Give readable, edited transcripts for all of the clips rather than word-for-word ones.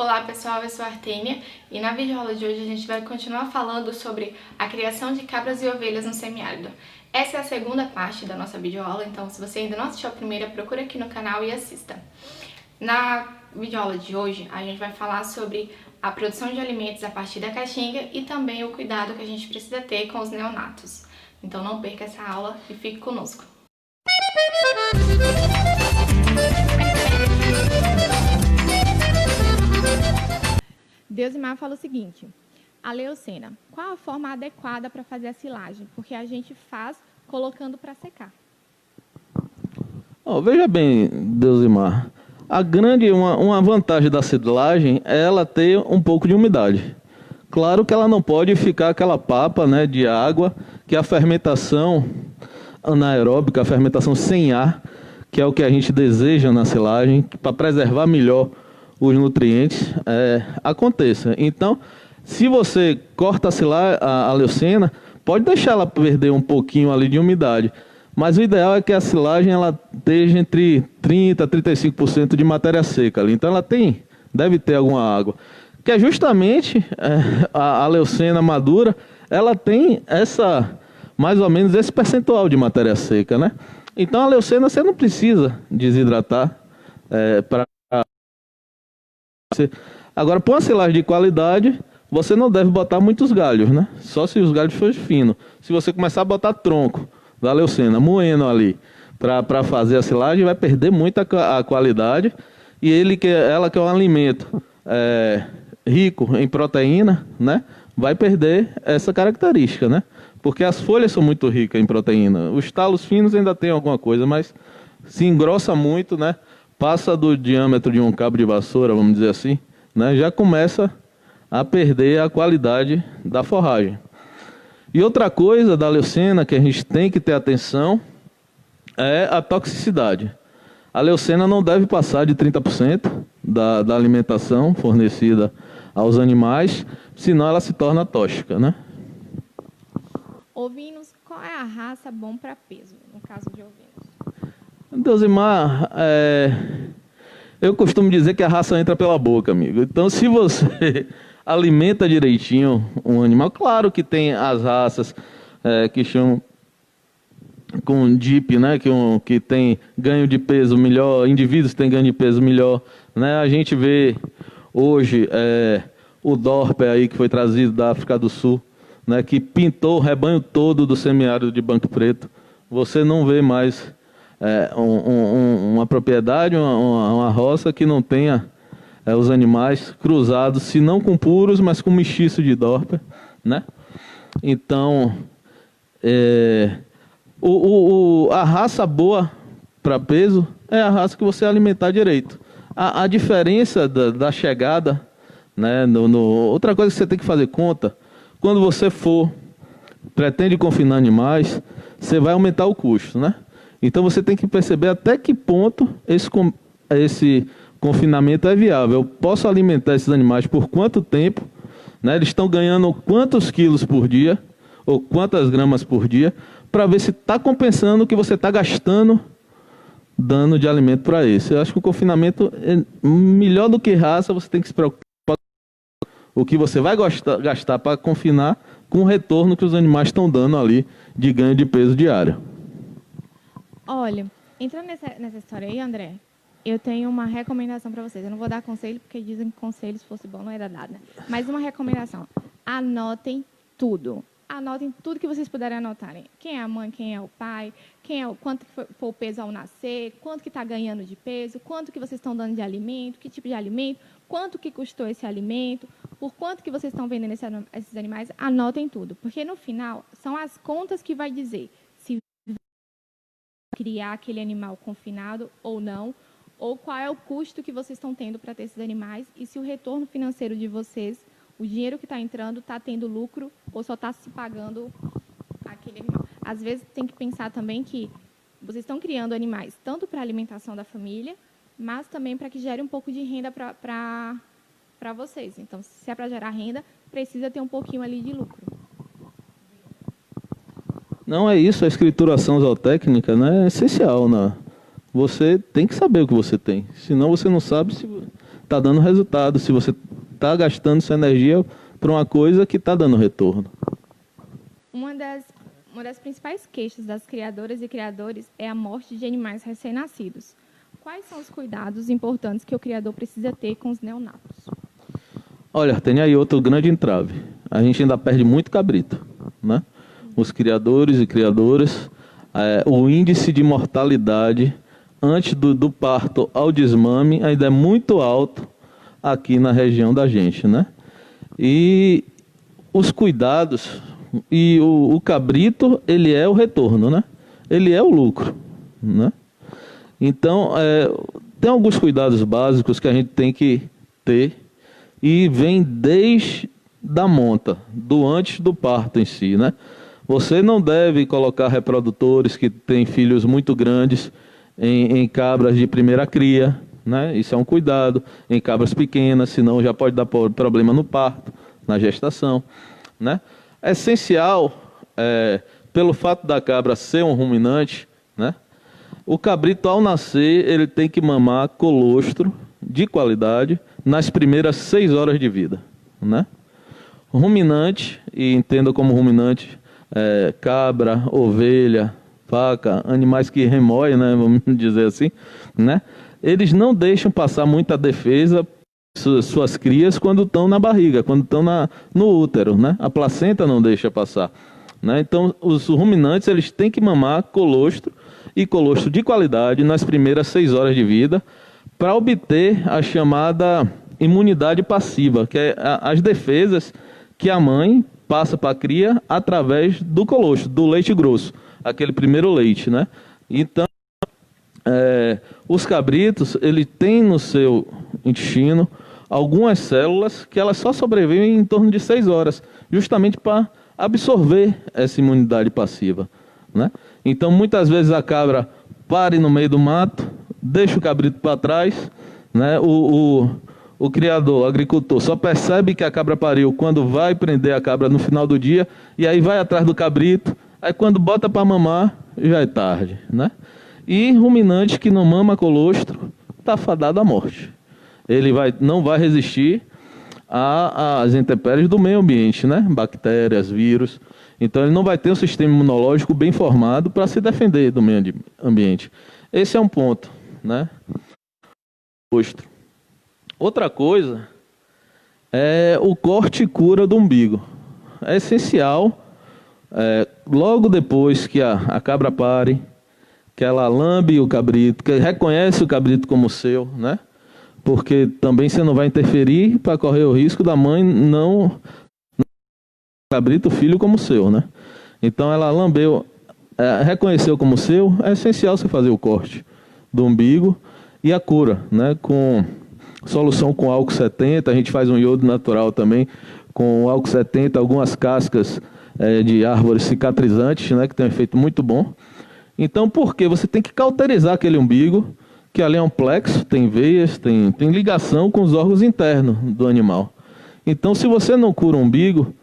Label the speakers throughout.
Speaker 1: Olá pessoal, eu sou a Artênia e na videoaula de hoje a gente vai continuar falando sobre a criação de cabras e ovelhas no semiárido. Essa é a segunda parte da nossa videoaula, então se você ainda não assistiu a primeira, procura aqui no canal e assista. Na videoaula de hoje a gente vai falar sobre a produção de alimentos a partir da caixinha e também o cuidado que a gente precisa ter com os neonatos. Então não perca essa aula e fique conosco. Deusimar fala o seguinte: a leucena, qual a forma adequada para fazer a silagem? Porque a gente faz colocando para secar.
Speaker 2: Veja bem, Deusimar, uma vantagem da silagem é ela ter um pouco de umidade. Claro que ela não pode ficar aquela papa, né, de água, que a fermentação anaeróbica, a fermentação sem ar, que é o que a gente deseja na silagem, para preservar melhor os nutrientes, aconteça. Então, se você corta a leucena, pode deixar ela perder um pouquinho ali de umidade, mas o ideal é que a silagem ela esteja entre 30% a 35% de matéria seca ali. Então ela deve ter alguma água, que é justamente a leucena madura, ela tem mais ou menos esse percentual de matéria seca, né? Então a leucena você não precisa desidratar para. Agora, para uma silagem de qualidade, você não deve botar muitos galhos, né? Só se os galhos forem finos. Se você começar a botar tronco da leucena, moendo ali, para fazer a silagem, vai perder muito a qualidade. E ela que é um alimento rico em proteína, né? Vai perder essa característica, né? Porque as folhas são muito ricas em proteína. Os talos finos ainda tem alguma coisa, mas se engrossa muito, né? Passa do diâmetro de um cabo de vassoura, vamos dizer assim, né? Já começa a perder a qualidade da forragem. E outra coisa da leucena que a gente tem que ter atenção é a toxicidade. A leucena não deve passar de 30% da alimentação fornecida aos animais, senão ela se torna tóxica, né?
Speaker 1: Ovinos, qual é a raça bom para peso, no caso de ovinos?
Speaker 2: Deusimar, eu costumo dizer que a raça entra pela boca, amigo. Então, se você alimenta direitinho um animal, claro que tem as raças que chamam com DIP, né, que tem ganho de peso melhor, indivíduos que têm ganho de peso melhor, né? A gente vê hoje o Dorper aí que foi trazido da África do Sul, né, que pintou o rebanho todo do semiárido de Banco Preto. Você não vê mais uma propriedade, uma roça que não tenha os animais cruzados, se não com puros, mas com mestiço de Dorper, né? Então, a raça boa para peso é a raça que você alimentar direito. A diferença da chegada, né? Outra coisa que você tem que fazer conta, quando você pretende confinar animais, você vai aumentar o custo, né? Então você tem que perceber até que ponto esse confinamento é viável. Eu posso alimentar esses animais por quanto tempo, né? Eles estão ganhando quantos quilos por dia, ou quantas gramas por dia, para ver se está compensando o que você está gastando, dando de alimento para esse. Eu acho que o confinamento é melhor do que raça, você tem que se preocupar com o que você vai gastar para confinar com o retorno que os animais estão dando ali de ganho de peso diário.
Speaker 1: Olha, entrando nessa história aí, André, eu tenho uma recomendação para vocês. Eu não vou dar conselho, porque dizem que conselho, se fosse bom, não era dado, né? Mas uma recomendação. Anotem tudo. Anotem tudo que vocês puderem anotarem. Quem é a mãe, quem é o pai, quanto que foi o peso ao nascer, quanto que está ganhando de peso, quanto que vocês estão dando de alimento, que tipo de alimento, quanto que custou esse alimento, por quanto que vocês estão vendendo esses animais. Anotem tudo, porque no final são as contas que vai dizer se criar aquele animal confinado ou não, ou qual é o custo que vocês estão tendo para ter esses animais e se o retorno financeiro de vocês, o dinheiro que está entrando, está tendo lucro ou só está se pagando aquele animal. Às vezes tem que pensar também que vocês estão criando animais tanto para a alimentação da família, mas também para que gere um pouco de renda para vocês. Então, se é para gerar renda, precisa ter um pouquinho ali de lucro.
Speaker 2: Não é isso, a escrituração zootécnica, né, é essencial, né? Você tem que saber o que você tem, senão você não sabe está dando resultado, se você está gastando sua energia para uma coisa que está dando retorno.
Speaker 1: Uma das principais queixas das criadoras e criadores é a morte de animais recém-nascidos. Quais são os cuidados importantes que o criador precisa ter com os neonatos?
Speaker 2: Olha, tem aí outro grande entrave. A gente ainda perde muito cabrito, né? Os criadores e criadoras, o índice de mortalidade antes do parto ao desmame ainda é muito alto aqui na região da gente, né? E os cuidados, e o cabrito, ele é o retorno, né? Ele é o lucro, né? Então, tem alguns cuidados básicos que a gente tem que ter e vem desde da monta, do antes do parto em si, né? Você não deve colocar reprodutores que têm filhos muito grandes em cabras de primeira cria, né? Isso é um cuidado. Em cabras pequenas, senão já pode dar problema no parto, na gestação, né? É essencial, pelo fato da cabra ser um ruminante, né? O cabrito, ao nascer, ele tem que mamar colostro de qualidade nas primeiras 6 horas de vida, né? Ruminante, e entenda como ruminante, cabra, ovelha, vaca, animais que remoem, né, vamos dizer assim, né? Eles não deixam passar muita defesa suas crias quando estão na barriga, quando estão no útero, né? A placenta não deixa passar, né? Então, os ruminantes, eles têm que mamar colostro, e colostro de qualidade nas primeiras 6 horas de vida, para obter a chamada imunidade passiva, que é as defesas que a mãe passa para a cria através do colostro, do leite grosso, aquele primeiro leite, né? Então, os cabritos, ele tem no seu intestino algumas células que elas só sobrevivem em torno de 6 horas, justamente para absorver essa imunidade passiva, né? Então, muitas vezes a cabra pare no meio do mato, deixa o cabrito para trás, né? O criador, o agricultor, só percebe que a cabra pariu quando vai prender a cabra no final do dia, e aí vai atrás do cabrito, aí quando bota para mamar, já é tarde, né? E ruminante que não mama colostro, está fadado à morte. Ele não vai resistir às intempéries do meio ambiente, né? Bactérias, vírus. Então ele não vai ter um sistema imunológico bem formado para se defender do meio ambiente. Esse é um ponto, né? Colostro. Outra coisa é o corte e cura do umbigo. É essencial, logo depois que a cabra pare, que ela lambe o cabrito, que reconhece o cabrito como seu, né? Porque também você não vai interferir para correr o risco da mãe não cabrito, filho como seu, né? Então ela lambeu, reconheceu como seu, é essencial você fazer o corte do umbigo e a cura, né? Com solução com álcool 70, a gente faz um iodo natural também, com álcool 70, algumas cascas de árvores cicatrizantes, né? Que tem um efeito muito bom. Então, por quê? Você tem que cauterizar aquele umbigo, que ali é um plexo, tem veias, tem ligação com os órgãos internos do animal. Então, se você não cura o umbigo,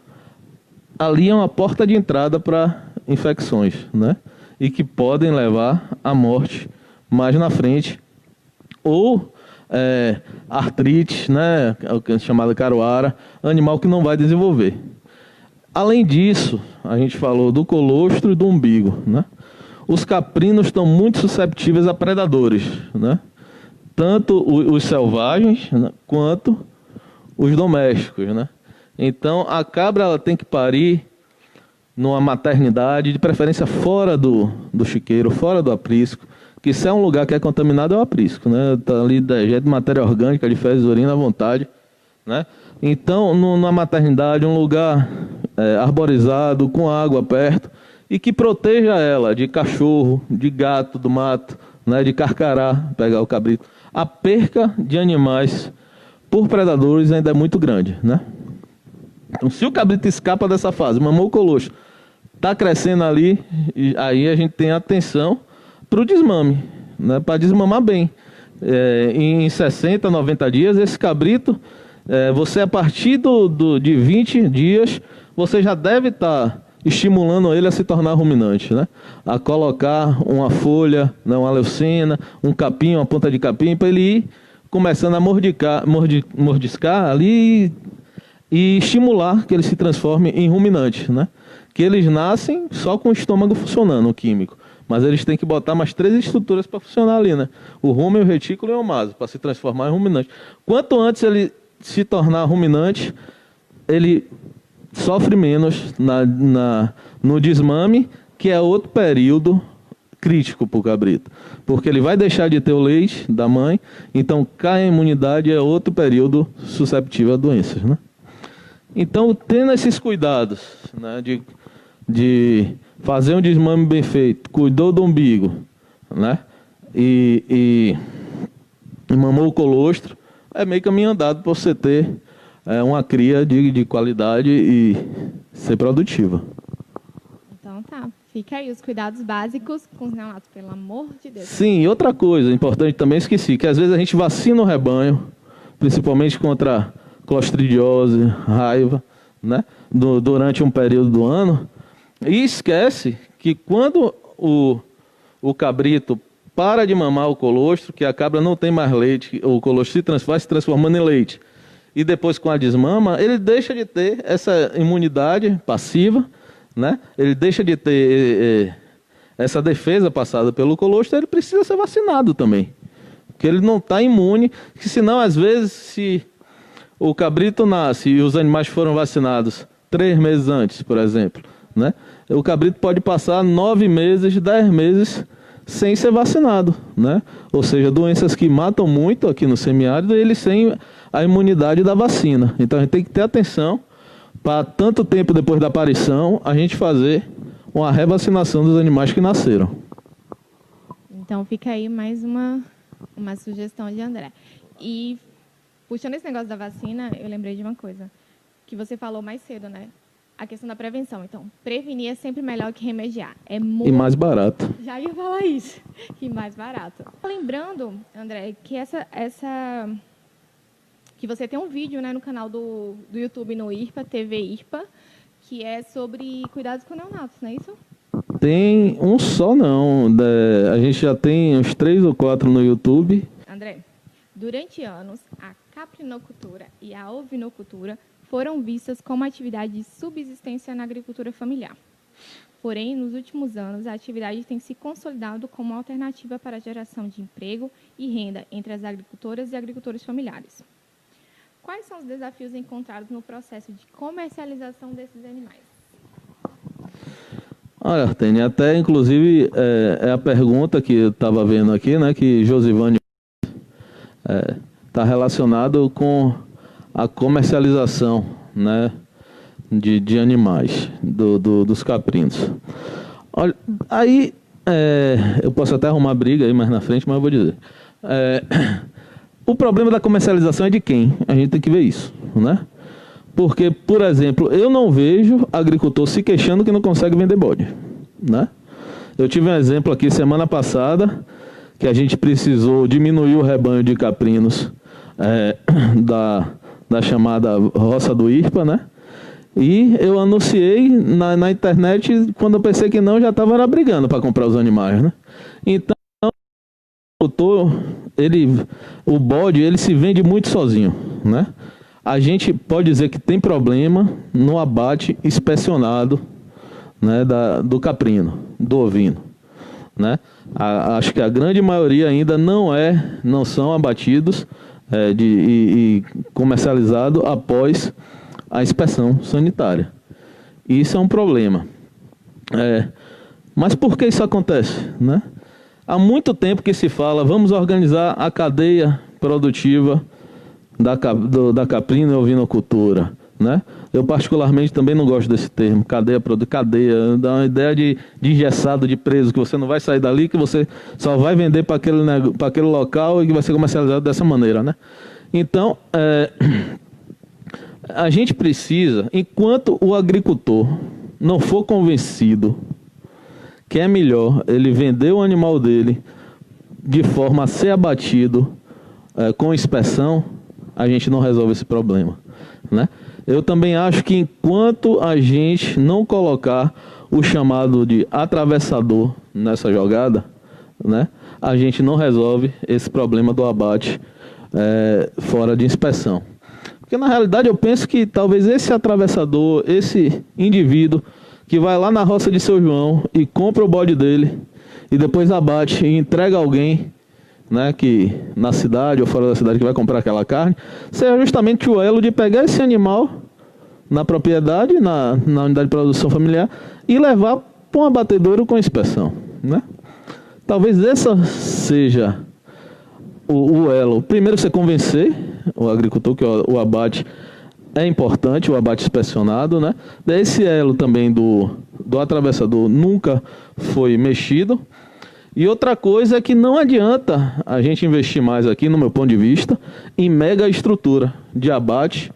Speaker 2: ali é uma porta de entrada para infecções, né? E que podem levar à morte mais na frente. Ou artrite, né? Chamada caruara, animal que não vai desenvolver. Além disso, a gente falou do colostro e do umbigo, né? Os caprinos estão muito susceptíveis a predadores, né? Tanto os selvagens, né, quanto os domésticos, né? Então, a cabra ela tem que parir numa maternidade, de preferência fora do chiqueiro, fora do aprisco, que se é um lugar que é contaminado é o aprisco, né? Está ali dejeto de matéria orgânica, de fezes, urina à vontade, né? Então, numa maternidade, um lugar arborizado, com água perto, e que proteja ela de cachorro, de gato do mato, né? De carcará, pegar o cabrito. A perca de animais por predadores ainda é muito grande, né? Então, se o cabrito escapa dessa fase, mamou o colostro, está crescendo ali, e aí a gente tem atenção para o desmame, né? Para desmamar bem. Em 60, 90 dias, esse cabrito, você a partir de 20 dias, você já deve estar estimulando ele a se tornar ruminante, né? A colocar uma folha, né, uma leucena, um capim, uma ponta de capim, para ele ir começando a mordiscar ali e estimular que ele se transforme em ruminante, né? Que eles nascem só com o estômago funcionando, o químico. Mas eles têm que botar mais 3 estruturas para funcionar ali, né? O rumen, o retículo e o omaso, para se transformar em ruminante. Quanto antes ele se tornar ruminante, ele sofre menos no desmame, que é outro período crítico para o cabrito. Porque ele vai deixar de ter o leite da mãe, então cai a imunidade, é outro período susceptível a doenças, né? Então, tendo esses cuidados, né, de fazer um desmame bem feito, cuidou do umbigo, né, e mamou o colostro, é meio caminho andado para você ter uma cria de qualidade e ser produtiva.
Speaker 1: Então tá, fica aí os cuidados básicos com os neonatos, pelo amor de Deus.
Speaker 2: Sim, e outra coisa importante também, esqueci, que às vezes a gente vacina o rebanho, principalmente contra clostridiose, raiva, né, durante um período do ano, e esquece que quando o cabrito para de mamar o colostro, que a cabra não tem mais leite, o colostro vai se transformando em leite, e depois com a desmama, ele deixa de ter essa imunidade passiva, né? Ele deixa de ter essa defesa passada pelo colostro, ele precisa ser vacinado também, porque ele não está imune, que senão às vezes se o cabrito nasce e os animais foram vacinados 3 meses antes, por exemplo, né? O cabrito pode passar 9 meses, 10 meses sem ser vacinado, né? Ou seja, doenças que matam muito aqui no semiárido, eles sem a imunidade da vacina. Então a gente tem que ter atenção para tanto tempo depois da aparição a gente fazer uma revacinação dos animais que nasceram.
Speaker 1: Então fica aí mais uma sugestão de André. E puxando esse negócio da vacina, eu lembrei de uma coisa que você falou mais cedo, né? A questão da prevenção. Então, prevenir é sempre melhor que remediar. É muito...
Speaker 2: E mais barato.
Speaker 1: Já ia falar isso. E mais barato. Lembrando, André, que que você tem um vídeo, né, no canal do YouTube no IRPA, TV IRPA, que é sobre cuidados com neonatos, não é isso?
Speaker 2: Tem um só não. A gente já tem uns 3 ou 4 no YouTube.
Speaker 1: André, durante anos, a caprinocultura e a ovinocultura foram vistas como atividade de subsistência na agricultura familiar. Porém, nos últimos anos, a atividade tem se consolidado como alternativa para a geração de emprego e renda entre as agricultoras e agricultores familiares. Quais são os desafios encontrados no processo de comercialização desses animais?
Speaker 2: Olha, Artene, até inclusive é a pergunta que eu estava vendo aqui, né, que Josivane está relacionado com a comercialização, né, de animais, dos caprinos. Olha, aí eu posso até arrumar briga aí mais na frente, mas eu vou dizer. O problema da comercialização é de quem? A gente tem que ver isso, né? Porque, por exemplo, eu não vejo agricultor se queixando que não consegue vender bode, né? Eu tive um exemplo aqui semana passada, que a gente precisou diminuir o rebanho de caprinos da chamada roça do IRPA, né? E eu anunciei na internet, quando eu pensei que não, já estava brigando para comprar os animais, né? Então, o bode, ele se vende muito sozinho, né? A gente pode dizer que tem problema no abate inspecionado, né, do caprino, do ovino, né? Acho que a grande maioria ainda não são abatidos e comercializados após a inspeção sanitária. E isso é um problema. Mas por que isso acontece, né? Há muito tempo que se fala, vamos organizar a cadeia produtiva da caprina e ovinocultura, né? Eu particularmente também não gosto desse termo, cadeia, dá uma ideia de engessado, de preso, que você não vai sair dali, que você só vai vender para aquele local e que vai ser comercializado dessa maneira, né? Então, a gente precisa, enquanto o agricultor não for convencido que é melhor ele vender o animal dele de forma a ser abatido com inspeção, a gente não resolve esse problema, né? Eu também acho que enquanto a gente não colocar o chamado de atravessador nessa jogada, né, a gente não resolve esse problema do abate fora de inspeção. Porque na realidade eu penso que talvez esse atravessador, esse indivíduo que vai lá na roça de São João e compra o bode dele e depois abate e entrega a alguém, né, que na cidade ou fora da cidade que vai comprar aquela carne, seja justamente o elo de pegar esse animal na propriedade, na unidade de produção familiar e levar para um abatedouro com inspeção, né? Talvez essa seja o elo. Primeiro você convencer o agricultor que o abate é importante, o abate inspecionado, né? Esse elo também do atravessador nunca foi mexido. E outra coisa é que não adianta a gente investir mais aqui, no meu ponto de vista, em mega estrutura de abate,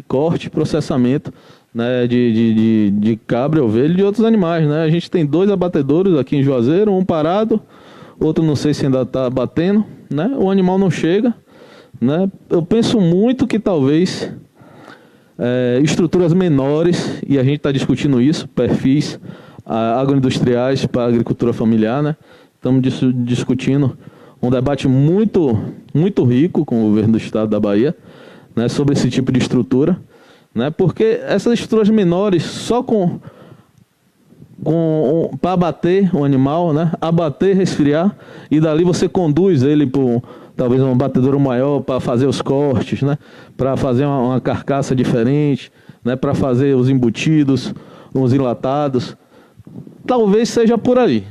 Speaker 2: corte, processamento, né, de cabra, ovelha e de outros animais, né? A gente tem 2 abatedouros aqui em Juazeiro, um parado, outro não sei se ainda está batendo, né? O animal não chega, né? Eu penso muito que talvez estruturas menores, e a gente está discutindo isso, perfis agroindustriais para a agricultura familiar, né? Estamos discutindo um debate muito, muito rico com o governo do estado da Bahia, né, sobre esse tipo de estrutura, né? Porque essas estruturas menores, só para abater o animal, né? Abater, resfriar, e dali você conduz ele para talvez um abatedouro maior para fazer os cortes, né? Para fazer uma carcaça diferente, né? Para fazer os embutidos, os enlatados. Talvez seja por aí.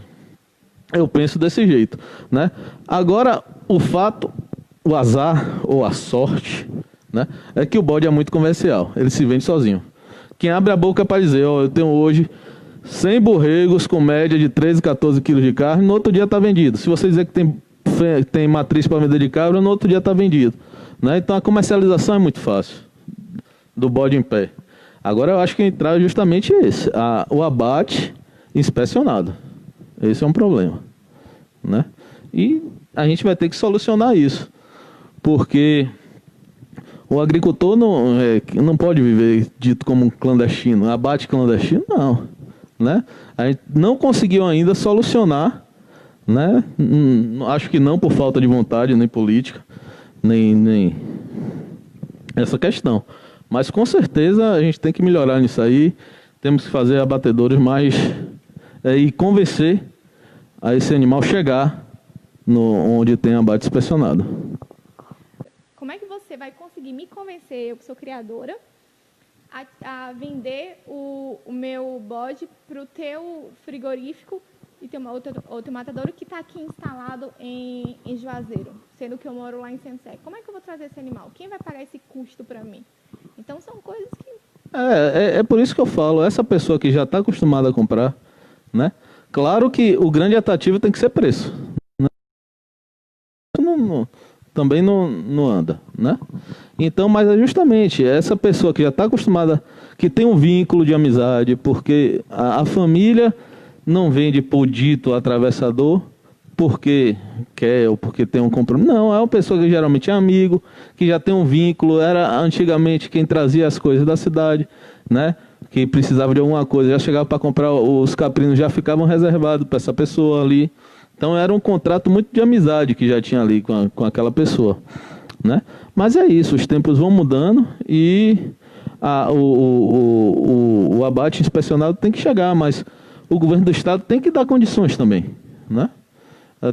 Speaker 2: Eu penso desse jeito, né? Agora, o azar ou a sorte, né, é que o bode é muito comercial, ele se vende sozinho. Quem abre a boca para dizer, ó, eu tenho hoje 100 borregos com média de 13, 14 quilos de carne, no outro dia está vendido. Se você dizer que tem matriz para vender de cabra, no outro dia está vendido, né? Então a comercialização é muito fácil do bode em pé. Agora eu acho que entrar justamente esse, o abate inspecionado. Esse é um problema, né? E a gente vai ter que solucionar isso, porque o agricultor não pode viver dito como um clandestino, abate clandestino, não, né? A gente não conseguiu ainda solucionar, né? Acho que não por falta de vontade, nem política, nem essa questão. Mas com certeza a gente tem que melhorar nisso aí, temos que fazer abatedores mais... e convencer a esse animal chegar onde tem abate inspecionado.
Speaker 1: Como é que você vai conseguir me convencer, eu que sou criadora, a vender o meu bode para o teu frigorífico e tem outro matadouro que está aqui instalado em Juazeiro, sendo que eu moro lá em Sensé? Como é que eu vou trazer esse animal? Quem vai pagar esse custo para mim? Então são coisas que...
Speaker 2: É por isso que eu falo, essa pessoa que já está acostumada a comprar, né? Claro que o grande atrativo tem que ser preço, né? Também não anda, né? Então, mas é justamente essa pessoa que já está acostumada, que tem um vínculo de amizade, porque a família não vende por dito atravessador porque quer ou porque tem um compromisso. Não, é uma pessoa que geralmente é amigo, que já tem um vínculo, era antigamente quem trazia as coisas da cidade, né? Que precisava de alguma coisa, já chegava para comprar os caprinos, já ficavam reservados para essa pessoa ali. Então era um contrato muito de amizade que já tinha ali com aquela pessoa, né? Mas é isso, os tempos vão mudando e o abate inspecionado tem que chegar, mas o governo do estado tem que dar condições também, né?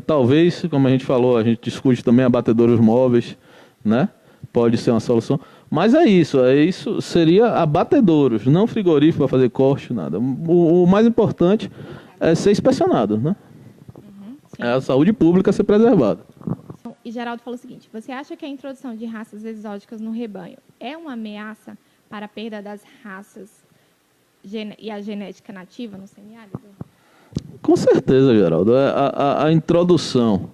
Speaker 2: Talvez, como a gente falou, a gente discute também abatedouros móveis, né? Pode ser uma solução. Mas é isso seria abatedouros, não frigorífico para fazer corte, nada. O mais importante é ser inspecionado, né? É a saúde pública ser preservada.
Speaker 1: E Geraldo falou o seguinte, você acha que a introdução de raças exóticas no rebanho é uma ameaça para a perda das raças e a genética nativa no semiárido?
Speaker 2: Com certeza, Geraldo. A introdução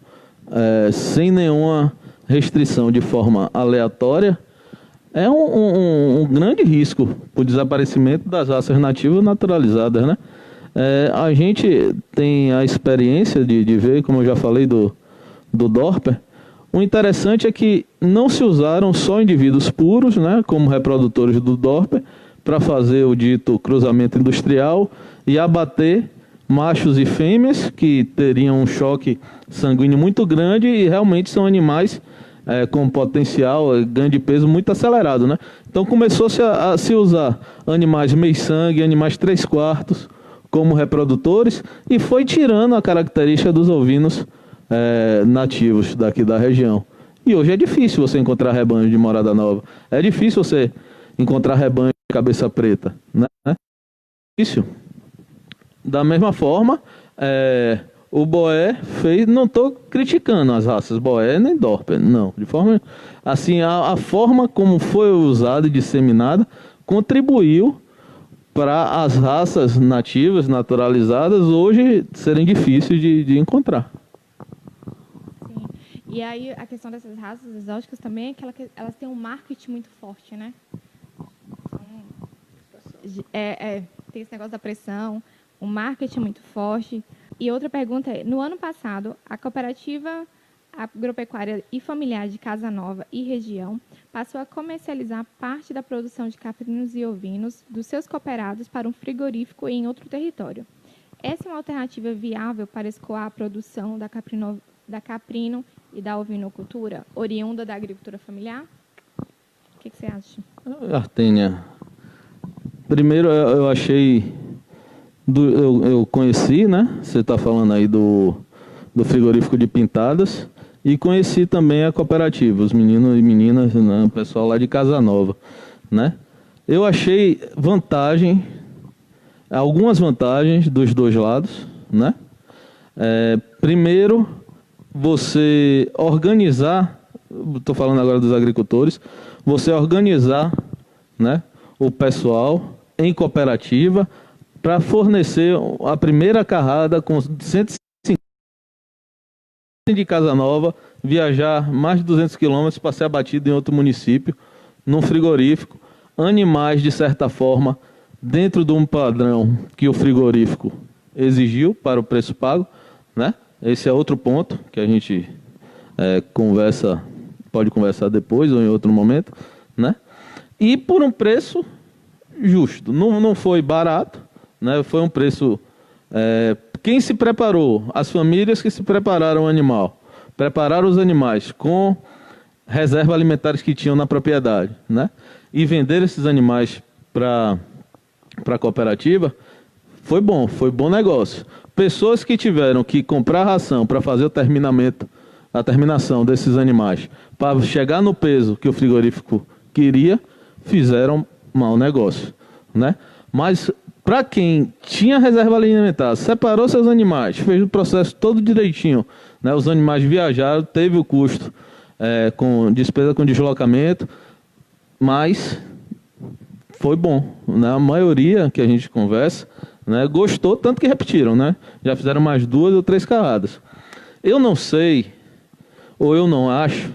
Speaker 2: sem nenhuma restrição de forma aleatória é um grande risco para o desaparecimento das raças nativas naturalizadas, né? A gente tem a experiência de ver, como eu já falei, do Dorper. O interessante é que não se usaram só indivíduos puros, né, como reprodutores do Dorper, para fazer o dito cruzamento industrial e abater machos e fêmeas que teriam um choque sanguíneo muito grande e realmente são animais com potencial, ganho de peso muito acelerado, né? Então começou-se a se usar animais meio-sangue, animais 3/4 como reprodutores e foi tirando a característica dos ovinos nativos daqui da região. E hoje é difícil você encontrar rebanho de Morada Nova. É difícil você encontrar rebanho de cabeça preta, né? É difícil. Da mesma forma, o boé fez... Não estou criticando as raças boé nem Dorper, não. De forma... Assim, a forma como foi usada e disseminada contribuiu para as raças nativas, naturalizadas, hoje serem difíceis de encontrar.
Speaker 1: Sim. E aí a questão dessas raças exóticas também é que elas têm um marketing muito forte, né? Tem esse negócio da pressão, um marketing muito forte. E outra pergunta é, no ano passado, a cooperativa agropecuária e familiar de Casa Nova e região passou a comercializar parte da produção de caprinos e ovinos dos seus cooperados para um frigorífico em outro território. Essa é uma alternativa viável para escoar a produção da caprino e da ovinocultura, oriunda da agricultura familiar? O que você acha?
Speaker 2: Artênia, primeiro eu achei... Eu conheci, né? Você está falando aí do frigorífico de Pintadas. E conheci também a cooperativa, os meninos e meninas, né, o pessoal lá de Casa Nova, né? Eu achei algumas vantagens dos dois lados, né? Primeiro, você organizar, estou falando agora dos agricultores, você organizar, né, o pessoal em cooperativa para fornecer a primeira carrada com 150 de Casa Nova, viajar mais de 200 quilômetros para ser abatido em outro município, num frigorífico, animais, de certa forma, dentro de um padrão que o frigorífico exigiu para o preço pago, né? Esse é outro ponto que a gente pode conversar depois ou em outro momento, né? E por um preço justo, não foi barato, né? Foi um preço... Quem se preparou? As famílias que se prepararam o animal. Prepararam os animais com reservas alimentares que tinham na propriedade, né? E vender esses animais para a cooperativa, foi bom negócio. Pessoas que tiveram que comprar ração para fazer a terminação desses animais, para chegar no peso que o frigorífico queria, fizeram mau negócio, né? Mas... Para quem tinha reserva alimentar, separou seus animais, fez o processo todo direitinho, né? Os animais viajaram, teve o custo com despesa com deslocamento, mas foi bom, né? A maioria que a gente conversa, né, gostou, tanto que repetiram, né? Já fizeram mais 2 ou 3 carradas. Eu não sei, ou eu não acho,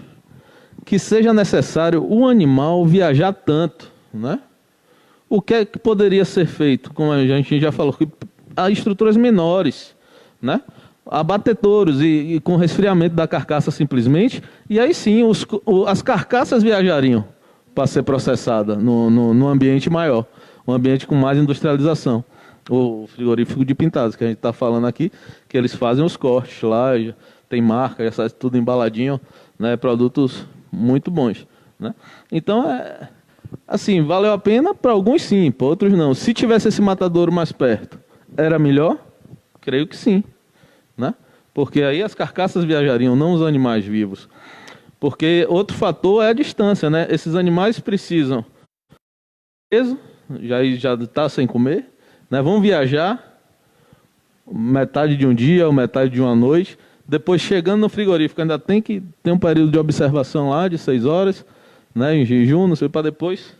Speaker 2: que seja necessário o animal viajar tanto, né? O que é que poderia ser feito? Como a gente já falou, há estruturas menores, né? Abatedouros e com resfriamento da carcaça simplesmente, e aí sim as carcaças viajariam para ser processada no ambiente maior, um ambiente com mais industrialização. O frigorífico de Pintadas, que a gente está falando aqui, que eles fazem os cortes lá, tem marca, já sai tudo embaladinho, né? Produtos muito bons, né? Então, assim, valeu a pena para alguns sim, para outros não. Se tivesse esse matadouro mais perto, era melhor? Creio que sim, né? Porque aí as carcaças viajariam, não os animais vivos. Porque outro fator é a distância, né? Esses animais precisam peso, já está sem comer, né? Vão viajar metade de um dia ou metade de uma noite. Depois, chegando no frigorífico, ainda tem que ter um período de observação lá de 6 horas, né, em jejum, não sei, para depois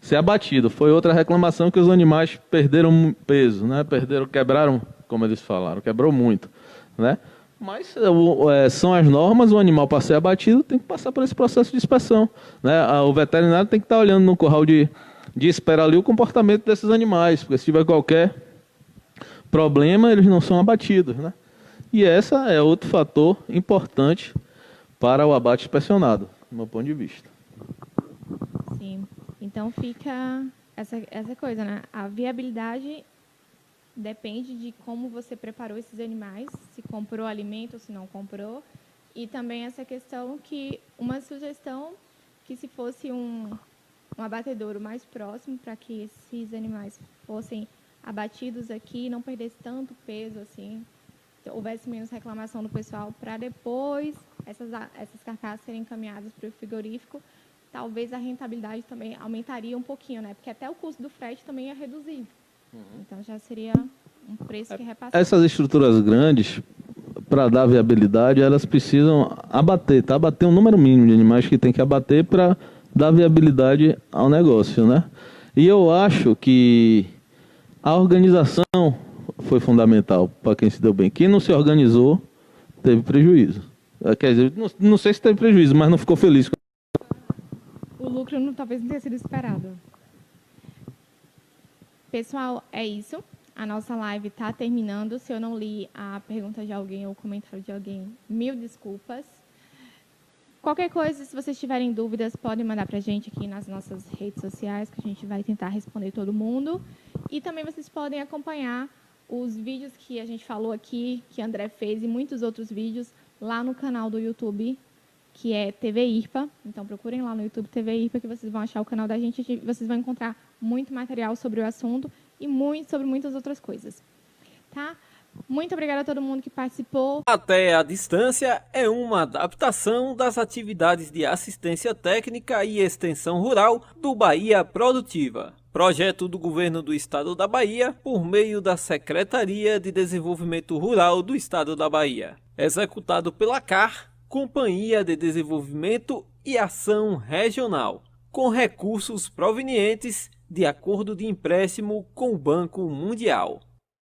Speaker 2: ser abatido. Foi outra reclamação, que os animais perderam peso, né? Quebraram, como eles falaram, quebrou muito, né? Mas são as normas, o animal para ser abatido tem que passar por esse processo de inspeção, né? O veterinário tem que estar olhando no curral de espera ali o comportamento desses animais, porque se tiver qualquer problema, eles não são abatidos, né? E essa é outro fator importante para o abate inspecionado, do meu ponto de vista.
Speaker 1: Sim. Então fica essa coisa, né? A viabilidade depende de como você preparou esses animais, se comprou alimento ou se não comprou, E também essa questão que, uma sugestão, que se fosse um abatedouro mais próximo, para que esses animais fossem abatidos aqui, não perdesse tanto peso, assim, houvesse menos reclamação do pessoal, para depois essas carcaças serem encaminhadas para o frigorífico, talvez a rentabilidade também aumentaria um pouquinho, né? Porque até o custo do frete também ia reduzir. Então, já seria um preço que repassa.
Speaker 2: Essas estruturas grandes, para dar viabilidade, elas precisam abater, tá? Abater um número mínimo de animais que tem que abater para dar viabilidade ao negócio, né? E eu acho que a organização foi fundamental para quem se deu bem. Quem não se organizou teve prejuízo. Quer dizer, não sei se teve prejuízo, mas não ficou feliz.
Speaker 1: O lucro talvez não tenha sido esperado. Pessoal, é isso. A nossa live está terminando. Se eu não li a pergunta de alguém ou o comentário de alguém, mil desculpas. Qualquer coisa, se vocês tiverem dúvidas, podem mandar para a gente aqui nas nossas redes sociais, que a gente vai tentar responder todo mundo. E também vocês podem acompanhar os vídeos que a gente falou aqui, que André fez, e muitos outros vídeos lá no canal do YouTube, que é TV IRPA. Então, procurem lá no YouTube TV IRPA, que vocês vão achar o canal da gente, e vocês vão encontrar muito material sobre o assunto e sobre muitas outras coisas. Tá? Muito obrigada a todo mundo que participou.
Speaker 3: Até a Distância é uma adaptação das atividades de assistência técnica e extensão rural do Bahia Produtiva. Projeto do Governo do Estado da Bahia por meio da Secretaria de Desenvolvimento Rural do Estado da Bahia. Executado pela CAR, Companhia de Desenvolvimento e Ação Regional, com recursos provenientes de acordo de empréstimo com o Banco Mundial.